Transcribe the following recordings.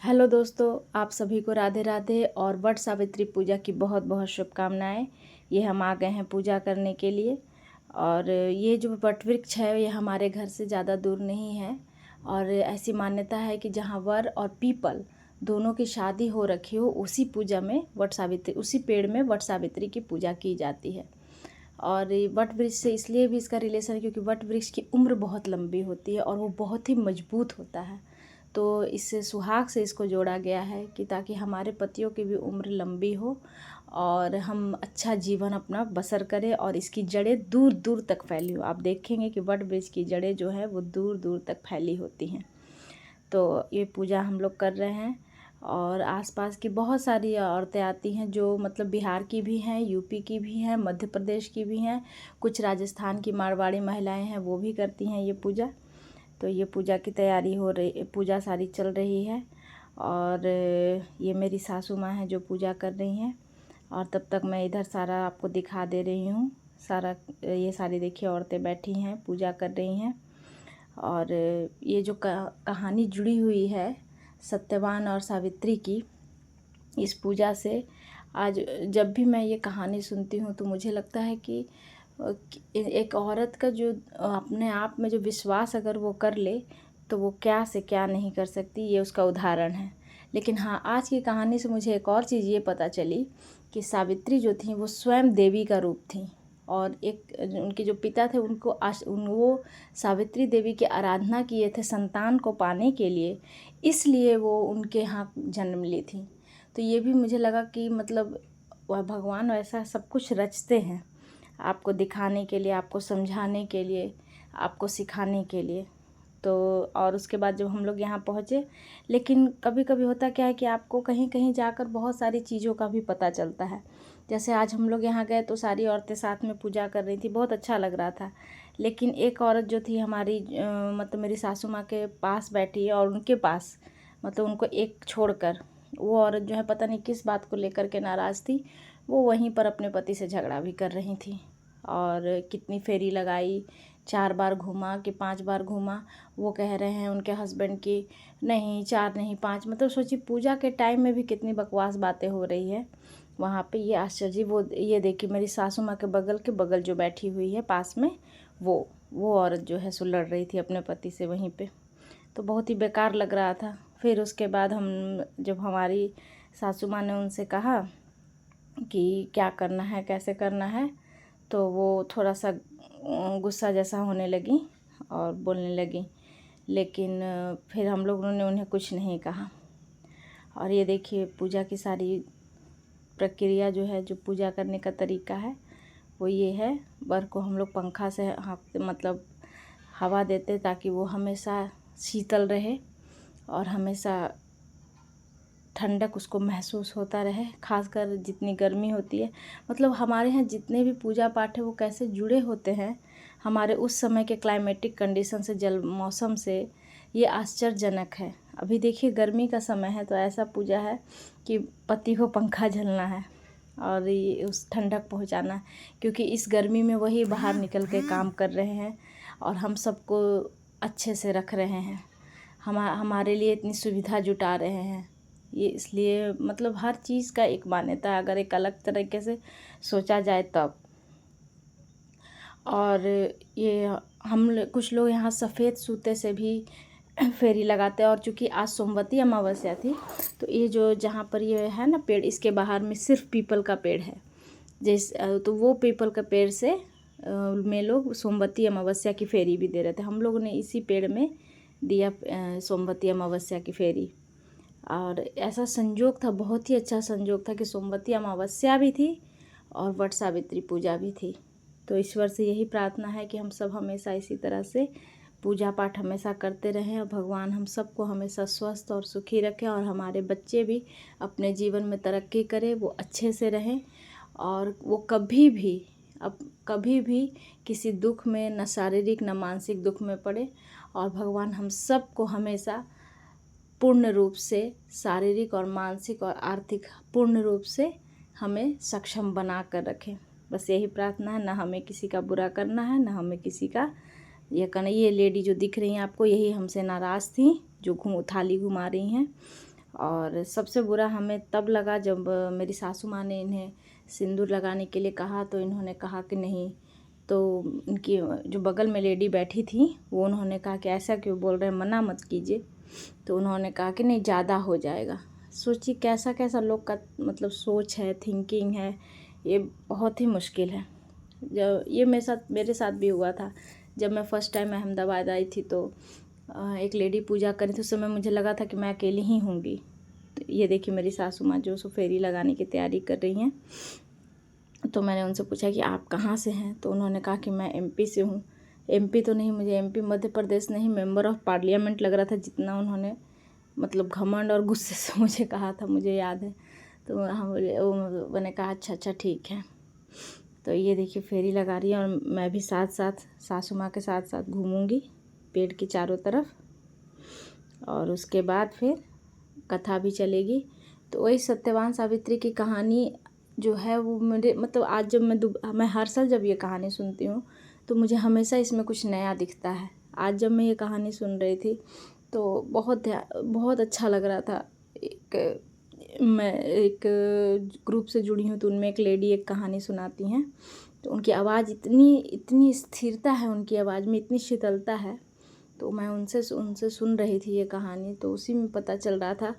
Hello दोस्तों, आप सभी को राधे राधे और वट सावित्री पूजा की बहुत बहुत शुभकामनाएं। ये हम आ गए हैं पूजा करने के लिए। और ये जो वट वृक्ष है ये हमारे घर से ज़्यादा दूर नहीं है। और ऐसी मान्यता है कि जहाँ वर और पीपल दोनों की शादी हो रखी हो उसी पूजा में वट सावित्री उसी पेड़ में वट सावित्री की पूजा की जाती है। और वट वृक्ष से इसलिए भी इसका रिलेशन है क्योंकि वट वृक्ष की उम्र बहुत लंबी होती है और वो बहुत ही मजबूत होता है। तो इससे सुहाग से इसको जोड़ा गया है कि ताकि हमारे पतियों की भी उम्र लंबी हो और हम अच्छा जीवन अपना बसर करें और इसकी जड़ें दूर दूर तक फैली हो। आप देखेंगे कि वट वृक्ष की जड़ें जो है वो दूर दूर तक फैली होती हैं। तो ये पूजा हम लोग कर रहे हैं और आसपास की बहुत सारी औरतें आती हैं जो मतलब बिहार की भी हैं, यूपी की भी हैं, मध्य प्रदेश की भी हैं, कुछ राजस्थान की मारवाड़ी महिलाएं हैं वो भी करती हैं ये पूजा। तो ये पूजा की तैयारी हो रही, पूजा सारी चल रही है। और ये मेरी सासू माँ हैं जो पूजा कर रही हैं। और तब तक मैं इधर सारा आपको दिखा दे रही हूँ। सारा ये सारी देखिए औरतें बैठी हैं पूजा कर रही हैं। और ये जो कहानी जुड़ी हुई है सत्यवान और सावित्री की, इस पूजा से आज जब भी मैं ये कहानी सुनती हूँ तो मुझे लगता है कि एक औरत का जो अपने आप में जो विश्वास अगर वो कर ले तो वो क्या से क्या नहीं कर सकती, ये उसका उदाहरण है। लेकिन हाँ, आज की कहानी से मुझे एक और चीज़ ये पता चली कि सावित्री जो थी वो स्वयं देवी का रूप थी। और एक उनके जो पिता थे वो सावित्री देवी की आराधना किए थे संतान को पाने के लिए, इसलिए वो उनके यहाँ जन्म ली थी। तो ये भी मुझे लगा कि मतलब वह भगवान वैसा सब कुछ रचते हैं आपको दिखाने के लिए, आपको समझाने के लिए, आपको सिखाने के लिए। तो और उसके बाद जब हम लोग यहाँ पहुँचे, लेकिन कभी कभी होता क्या है कि आपको कहीं कहीं जाकर बहुत सारी चीज़ों का भी पता चलता है। जैसे आज हम लोग यहाँ गए तो सारी औरतें साथ में पूजा कर रही थी, बहुत अच्छा लग रहा था। लेकिन एक औरत जो थी हमारी मतलब मेरी सासू माँ के पास बैठी है और उनके पास मतलब उनको एक छोड़कर वो औरत जो है पता नहीं किस बात को लेकर के नाराज़ थी, वो वहीं पर अपने पति से झगड़ा भी कर रही थी। और कितनी फेरी लगाई, 4 बार घूमा कि 5 बार घूमा। वो कह रहे हैं उनके हस्बैंड की नहीं 4 नहीं 5, मतलब सोचिए पूजा के टाइम में भी कितनी बकवास बातें हो रही है वहाँ पे। ये आश्चर्य, वो ये देखिए मेरी सासू माँ के बगल जो बैठी हुई है पास में, वो औरत जो है सो लड़ रही थी अपने पति से वहीं पे। तो बहुत ही बेकार लग रहा था। फिर उसके बाद जब हमारी सासू माँ ने उनसे कहा कि क्या करना है कैसे करना है, तो वो थोड़ा सा गुस्सा जैसा होने लगी और बोलने लगी। लेकिन फिर हम लोगों ने उन्हें कुछ नहीं कहा। और ये देखिए पूजा की सारी प्रक्रिया जो है, जो पूजा करने का तरीका है वो ये है। वर को हम लोग पंखा से मतलब हवा देते ताकि वो हमेशा शीतल रहे और हमेशा ठंडक उसको महसूस होता रहे। खासकर जितनी गर्मी होती है, मतलब हमारे यहाँ जितने भी पूजा पाठ है वो कैसे जुड़े होते हैं हमारे उस समय के क्लाइमेटिक कंडीशन से, जल मौसम से, ये आश्चर्यजनक है। अभी देखिए गर्मी का समय है तो ऐसा पूजा है कि पति को पंखा झलना है और ये उस ठंडक पहुंचाना है, क्योंकि इस गर्मी में वही बाहर निकल के काम कर रहे हैं और हम सबको अच्छे से रख रहे हैं, हमारे लिए इतनी सुविधा जुटा रहे हैं। ये इसलिए मतलब हर चीज़ का एक मान्यता है अगर एक अलग तरीके से सोचा जाए तब। और ये कुछ लोग यहाँ सफ़ेद सूते से भी फेरी लगाते हैं। और चूँकि आज सोमवती अमावस्या थी तो ये जो जहाँ पर ये है ना पेड़, इसके बाहर में सिर्फ पीपल का पेड़ है। तो वो पीपल का पेड़ से में लोग सोमवती अमावस्या की फेरी भी दे रहे थे। हम लोगों ने इसी पेड़ में दिया सोमवती अमावस्या की फेरी। और ऐसा संजोग था, बहुत ही अच्छा संजोग था कि सोमवती अमावस्या भी थी और वट सावित्री पूजा भी थी। तो ईश्वर से यही प्रार्थना है कि हम सब हमेशा इसी तरह से पूजा पाठ हमेशा करते रहें और भगवान हम सबको हमेशा स्वस्थ और सुखी रखें और हमारे बच्चे भी अपने जीवन में तरक्की करें, वो अच्छे से रहें और वो कभी भी किसी दुख में, न शारीरिक न मानसिक दुख में पड़े। और भगवान हम सबको हमेशा पूर्ण रूप से शारीरिक और मानसिक और आर्थिक पूर्ण रूप से हमें सक्षम बना कर रखें। बस यही प्रार्थना है, ना हमें किसी का बुरा करना है, ना हमें किसी का ये करना। ये लेडी जो दिख रही हैं आपको, यही हमसे नाराज़ थी जो थाली घुमा रही हैं। और सबसे बुरा हमें तब लगा जब मेरी सासू माँ ने इन्हें सिंदूर लगाने के लिए कहा, तो इन्होंने कहा कि नहीं। तो इनकी जो बगल में लेडी बैठी थी वो उन्होंने कहा कि ऐसा क्यों बोल रहे हैं, मना मत कीजिए। तो उन्होंने कहा कि नहीं, ज़्यादा हो जाएगा। सोचिए कैसा कैसा लोग का मतलब सोच है, थिंकिंग है, ये बहुत ही मुश्किल है। जब ये मेरे साथ भी हुआ था, जब मैं फ़र्स्ट टाइम अहमदाबाद आई थी तो एक लेडी पूजा करी थी। उस समय मुझे लगा था कि मैं अकेली ही होंगी। तो ये देखिए मेरी सासू माँ जो सो फेरी लगाने की तैयारी कर रही हैं। तो मैंने उनसे पूछा कि आप कहाँ से हैं, तो उन्होंने कहा कि मैं एमपी से हूँ। एमपी तो नहीं, मुझे एमपी मध्य प्रदेश नहीं, मेंबर ऑफ पार्लियामेंट लग रहा था, जितना उन्होंने मतलब घमंड और गुस्से से मुझे कहा था, मुझे याद है। तो मैंने कहा अच्छा ठीक है। तो ये देखिए फेरी लगा रही है और मैं भी साथ साथ सासू माँ के साथ साथ घूमूंगी पेड़ के चारों तरफ, और उसके बाद फिर कथा भी चलेगी। तो वही सत्यवान सावित्री की कहानी जो है वो मेरे मतलब आज जब मैं हर साल जब ये कहानी सुनती हूँ तो मुझे हमेशा इसमें कुछ नया दिखता है। आज जब मैं ये कहानी सुन रही थी तो बहुत अच्छा लग रहा था। मैं एक ग्रुप से जुड़ी हूँ तो उनमें एक लेडी एक कहानी सुनाती हैं, तो उनकी आवाज़ इतनी स्थिरता है, उनकी आवाज़ में इतनी शीतलता है। तो मैं उनसे सुन रही थी ये कहानी, तो उसी में पता चल रहा था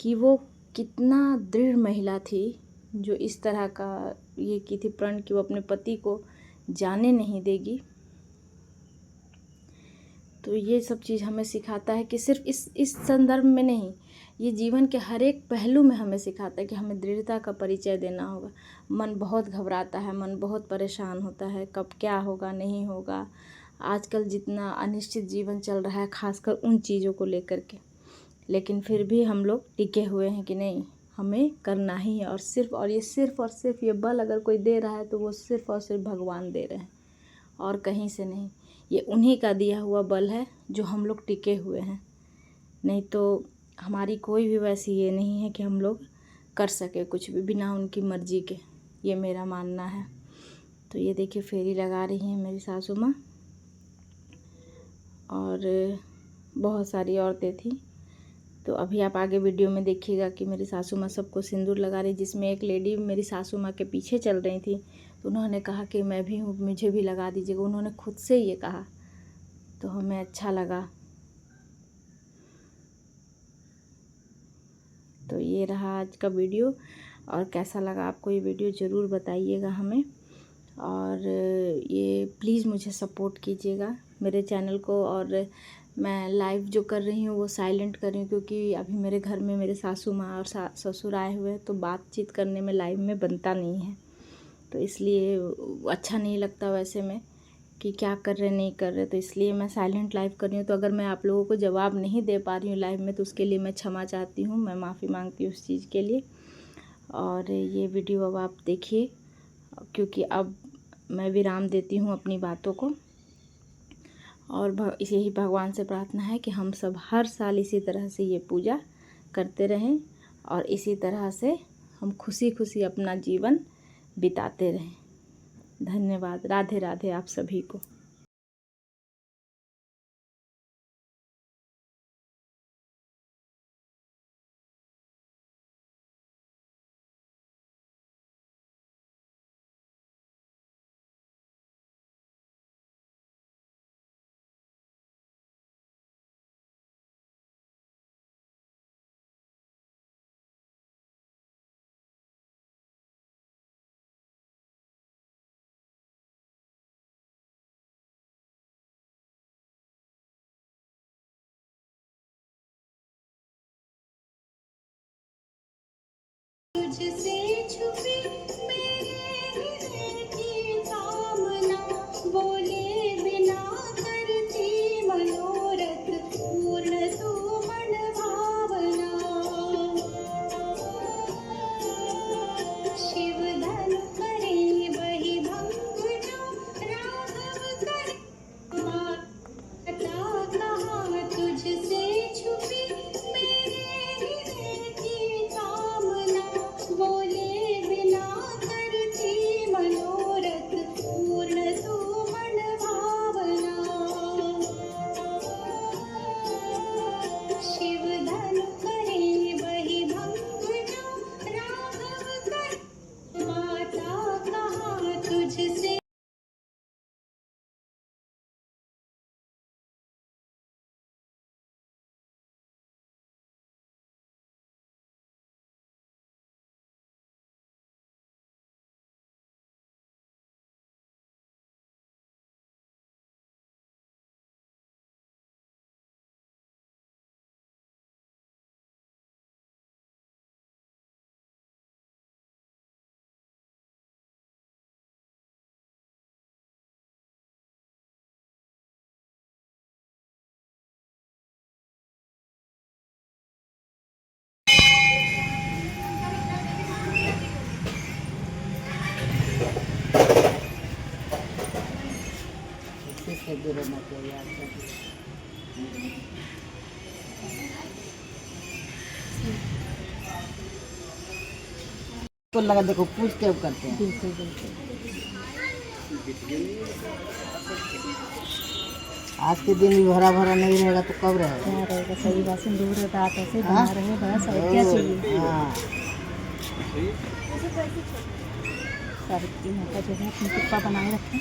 कि वो कितना दृढ़ महिला थी जो इस तरह का ये की थी प्रण कि वो अपने पति को जाने नहीं देगी। तो ये सब चीज़ हमें सिखाता है कि सिर्फ इस संदर्भ में नहीं, ये जीवन के हर एक पहलू में हमें सिखाता है कि हमें दृढ़ता का परिचय देना होगा। मन बहुत घबराता है, मन बहुत परेशान होता है, कब क्या होगा नहीं होगा। आजकल जितना अनिश्चित जीवन चल रहा है, खासकर उन चीज़ों को लेकर के, लेकिन फिर भी हम लोग टिके हुए हैं कि नहीं, हमें करना ही है। और सिर्फ ये बल अगर कोई दे रहा है तो वो सिर्फ और सिर्फ भगवान दे रहे हैं और कहीं से नहीं। ये उन्हीं का दिया हुआ बल है जो हम लोग टिके हुए हैं, नहीं तो हमारी कोई भी वैसी ये नहीं है कि हम लोग कर सके कुछ भी बिना उनकी मर्जी के, ये मेरा मानना है। तो ये देखिए फेरी लगा रही हैं मेरी सासू माँ, और बहुत सारी औरतें थी। तो अभी आप आगे वीडियो में देखिएगा कि मेरी सासू माँ सबको सिंदूर लगा रही, जिसमें एक लेडी मेरी सासू माँ के पीछे चल रही थी। तो उन्होंने कहा कि मैं भी हूँ, मुझे भी लगा दीजिएगा। उन्होंने खुद से ये कहा, तो हमें अच्छा लगा। तो ये रहा आज का वीडियो, और कैसा लगा आपको ये वीडियो ज़रूर बताइएगा हमें। और ये प्लीज़ मुझे सपोर्ट कीजिएगा मेरे चैनल को। और मैं लाइव जो कर रही हूँ वो साइलेंट कर रही हूँ, क्योंकि अभी मेरे घर में मेरे सासू माँ और ससुर आए हुए हैं, तो बातचीत करने में लाइव में बनता नहीं है। तो इसलिए अच्छा नहीं लगता वैसे में कि क्या कर रहे नहीं कर रहे, तो इसलिए मैं साइलेंट लाइव कर रही हूँ। तो अगर मैं आप लोगों को जवाब नहीं दे पा रही हूँ लाइव में, तो उसके लिए मैं क्षमा चाहती हूँ, मैं माफ़ी मांगती हूँ उस चीज़ के लिए। और ये वीडियो अब आप देखिए, क्योंकि अब मैं विराम देती हूँ अपनी बातों को। और यही भगवान से प्रार्थना है कि हम सब हर साल इसी तरह से ये पूजा करते रहें और इसी तरह से हम खुशी खुशी अपना जीवन बिताते रहें। धन्यवाद। राधे राधे आप सभी को। तुझसे छुपी मेरे हृदय की कामना, बोले बिना करती मनोरथ पूर्ण तू मन भावना। शिव धन करे वही भंग जो राघव करे, माता कहा तुझसे छुपी मेरे हृदय की कामना, बोले बिना दूर रहना चाहिए आपका। को लगा देखो पूछ के अब करते हैं। बिल्कुल बिल्कुल। आज के दिन भी भरा भरा नहीं रहेगा तो कब रहेगा? क्या रहेगा, सही बात, सिंदूर रात ऐसे हाँ? बना रहे बस, और क्या चाहिए। हाँ सावित्री माता जो है अपनी कृपा बनाए रखें।